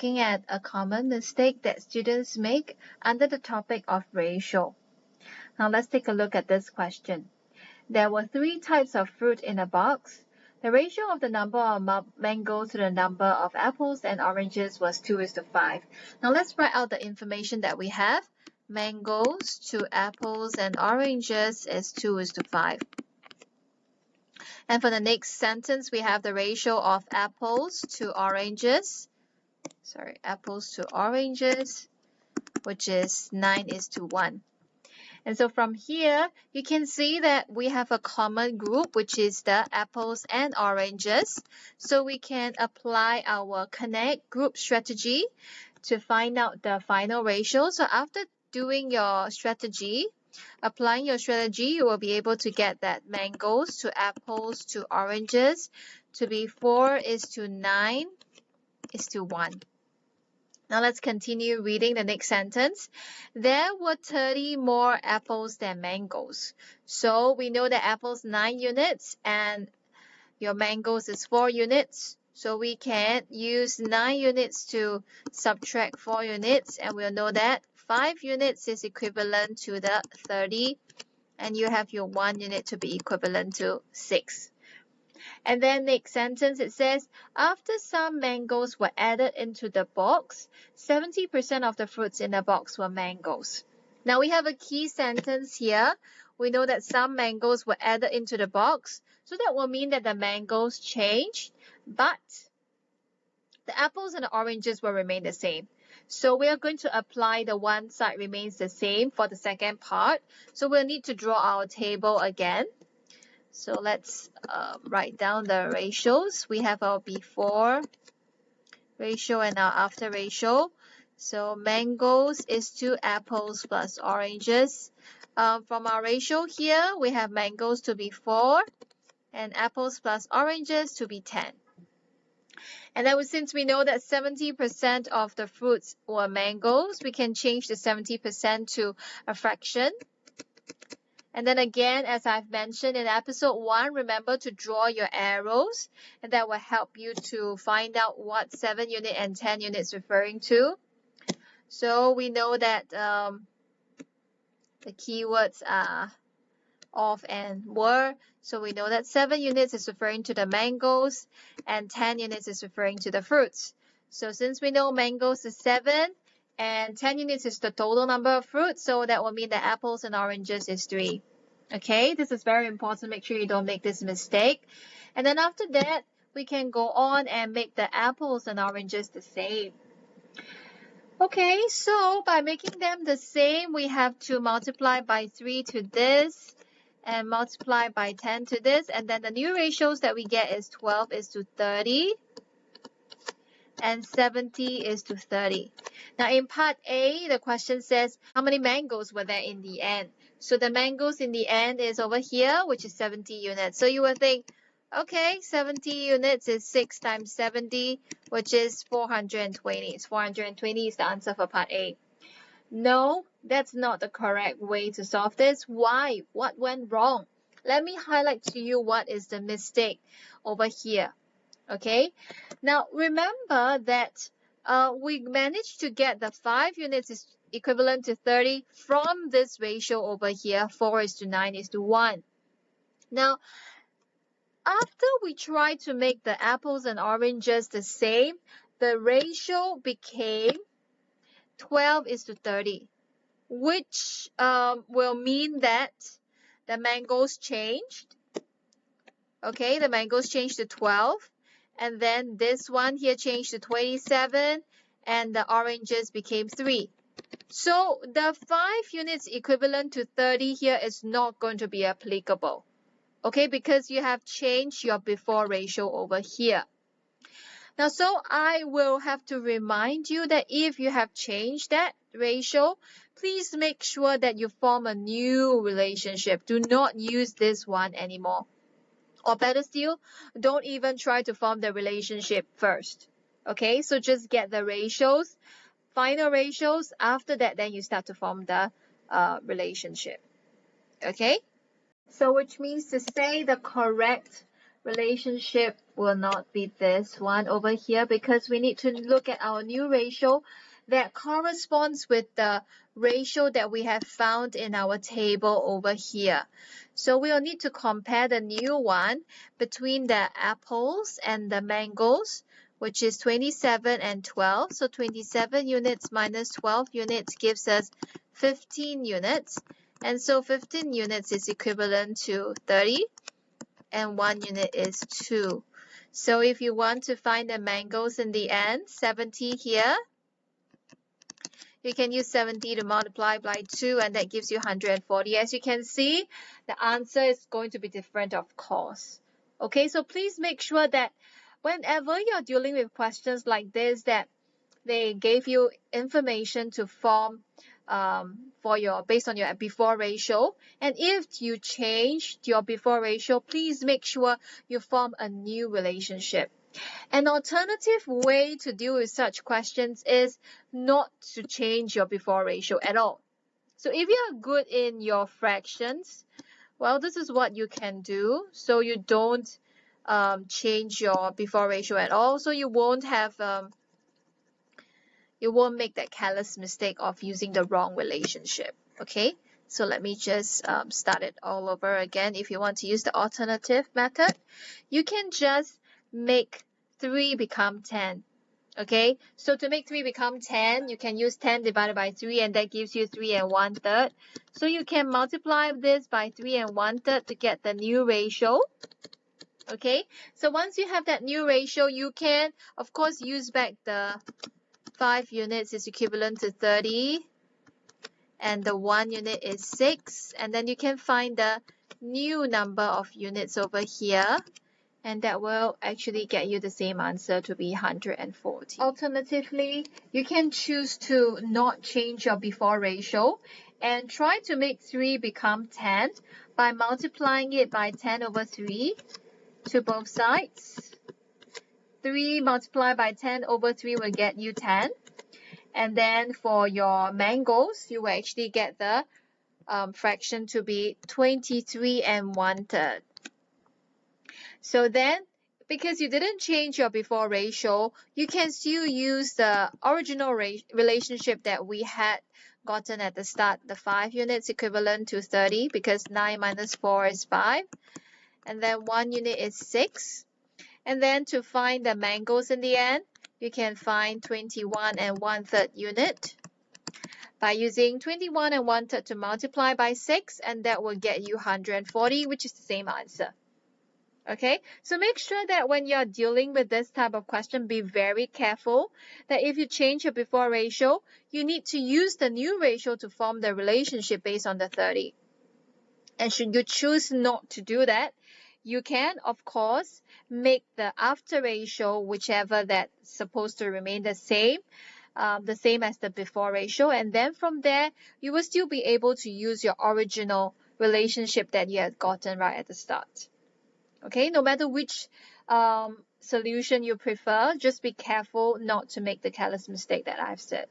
looking at a common mistake that students make under the topic of ratio. Now let's take a look at this question. There were 3 types of fruit in a box. The ratio of the number of mangoes to the number of apples and oranges was 2:5. Now let's write out the information that we have. Mangoes to apples and oranges is 2:5. And for the next sentence, we have the ratio of apples to oranges, which is 9:1. And so from here, you can see that we have a common group, which is the apples and oranges. So we can apply our connect group strategy to find out the final ratio. So after doing your strategy, applying your strategy, you will be able to get that mangoes to apples to oranges to be 4:9:1. Now let's continue reading the next sentence. There were 30 more apples than mangoes. So we know that apples 9 units and your mangoes is 4 units. So we can use 9 units to subtract 4 units, and we'll know that 5 units is equivalent to the 30, and you have your 1 unit to be equivalent to 6. And then next sentence, it says, after some mangoes were added into the box, 70% of the fruits in the box were mangoes. Now we have a key sentence here. We know that some mangoes were added into the box. So that will mean that the mangoes changed, but the apples and the oranges will remain the same. So we are going to apply the one side remains the same for the second part. So we'll need to draw our table again. So let's write down the ratios. We have our before ratio and our after ratio. So mangoes is 2 apples plus oranges. From our ratio here, we have mangoes to be 4 and apples plus oranges to be 10. And then since we know that 70% of the fruits were mangoes, we can change the 70% to a fraction. And then again, as I've mentioned in episode 1, remember to draw your arrows, and that will help you to find out what 7 unit and 10 units referring to. So we know that the keywords are of and were. So we know that 7 units is referring to the mangoes and 10 units is referring to the fruits. So since we know mangoes is 7 and 10 units is the total number of fruits, so that will mean that apples and oranges is 3. Okay, this is very important. Make sure you don't make this mistake. And then after that, we can go on and make the apples and oranges the same. Okay, so by making them the same, we have to multiply by 3 to this and multiply by 10 to this. And then the new ratios that we get is 12:30 and 70:30. Now in part A, the question says, how many mangoes were there in the end? So the mangoes in the end is over here, which is 70 units. So you will think, okay, 70 units is 6 times 70, which is 420. 420 is the answer for part A. No, that's not the correct way to solve this. Why? What went wrong? Let me highlight to you what is the mistake over here. Okay, now remember that we managed to get the 5 units is equivalent to 30 from this ratio over here, 4:9:1. Now, after we tried to make the apples and oranges the same, the ratio became 12:30, which will mean that the mangoes changed. Okay, the mangoes changed to 12. And then this one here changed to 27 and the oranges became 3. So the 5 units equivalent to 30 here is not going to be applicable. Okay, because you have changed your before ratio over here. Now, so I will have to remind you that if you have changed that ratio, please make sure that you form a new relationship. Do not use this one anymore. Or better still, don't even try to form the relationship first. Okay, so just get the ratios, final ratios. After that, then you start to form the relationship. Okay, so which means to say the correct relationship will not be this one over here because we need to look at our new ratio that corresponds with the ratio that we have found in our table over here. So we'll need to compare the new one between the apples and the mangoes, which is 27 and 12. So 27 units minus 12 units gives us 15 units. And so 15 units is equivalent to 30. And 1 unit is 2. So if you want to find the mangoes in the end, 70 here, you can use 70 to multiply by 2, and that gives you 140. As you can see, the answer is going to be different, of course. Okay, so please make sure that whenever you're dealing with questions like this, that they gave you information to form based on your before ratio, and if you changed your before ratio, please make sure you form a new relationship. An alternative way to deal with such questions is not to change your before ratio at all. So if you are good in your fractions, well, this is what you can do. So you don't change your before ratio at all. So you won't have you won't make that careless mistake of using the wrong relationship. Okay, so let me just start it all over again. If you want to use the alternative method, you can just make 3 become 10. Okay, so to make 3 become 10, you can use 10 divided by 3, and that gives you 3 and 1/3. So you can multiply this by 3 and 1/3 to get the new ratio. Okay, so once you have that new ratio, you can, of course, use back the 5 units is equivalent to 30, and the 1 unit is 6, and then you can find the new number of units over here, and that will actually get you the same answer to be 140. Alternatively, you can choose to not change your before ratio and try to make 3 become 10 by multiplying it by 10 over 3 to both sides. 3 multiplied by 10 over 3 will get you 10. And then for your mangoes, you will actually get the fraction to be 23 and 1/3. So then, because you didn't change your before ratio, you can still use the original relationship that we had gotten at the start, the 5 units equivalent to 30, because 9 minus 4 is 5. And then 1 unit is 6. And then to find the mangoes in the end, you can find 21 and 1/3 unit by using 21 and 1/3 to multiply by 6, and that will get you 140, which is the same answer. Okay, so make sure that when you're dealing with this type of question, be very careful that if you change your before ratio, you need to use the new ratio to form the relationship based on the 30. And should you choose not to do that, you can, of course, make the after ratio, whichever that's supposed to remain the same as the before ratio. And then from there, you will still be able to use your original relationship that you had gotten right at the start. Okay, no matter which solution you prefer, just be careful not to make the careless mistake that I've said.